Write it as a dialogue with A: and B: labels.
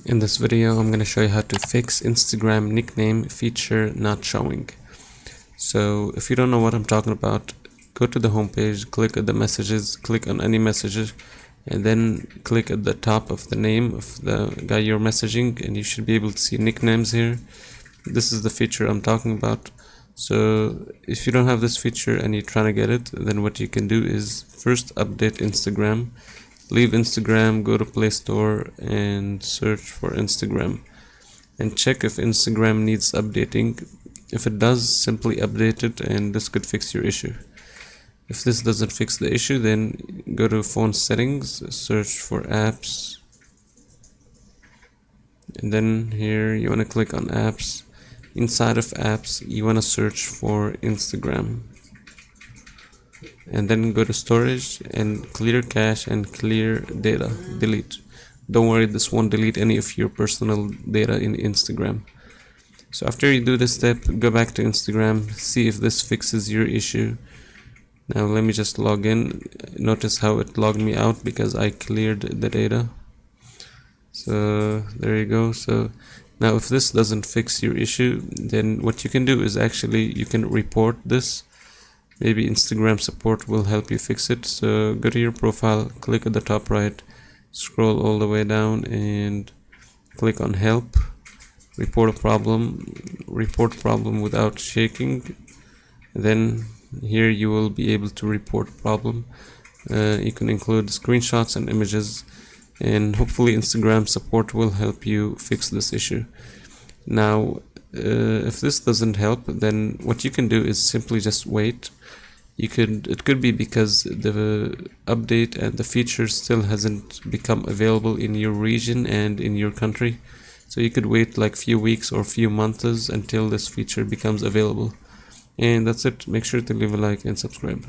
A: In this video, I'm going to show you how to fix Instagram nickname feature not showing. So if you don't know what I'm talking about, go to the homepage, click at the messages, click on any messages, and then click at the top of the name of the guy you're messaging, and you should be able to see nicknames here. This is the feature I'm talking about. So if you don't have this feature and you're trying to get it, then what you can do is first update Instagram. Leave Instagram, go to Play Store and search for Instagram and check if Instagram needs updating. If it does, simply update it and this could fix your issue. If this doesn't fix the issue, then go to phone settings, search for apps, and then here you want to click on apps. Inside of apps, you want to search for Instagram, and then go to storage and clear cache and clear data, delete. Don't worry, this won't delete any of your personal data in Instagram. So after you do this step, go back to Instagram, see if this fixes your issue. Now let me just log in. Notice how it logged me out because I cleared the data. So there you go. So now if this doesn't fix your issue, then what you can do is actually you can report this. Maybe Instagram support will help you fix it. So go to your profile, click at the top right, scroll all the way down and click on help, report problem without shaking. Then here you will be able to report problem. You can include screenshots and images, and hopefully Instagram support will help you fix this issue. Now if this doesn't help, then what you can do is simply just wait. It could be because the update and the feature still hasn't become available in your region and in your country. So you could wait like few weeks or few months until this feature becomes available. And that's it. Make sure to leave a like and subscribe.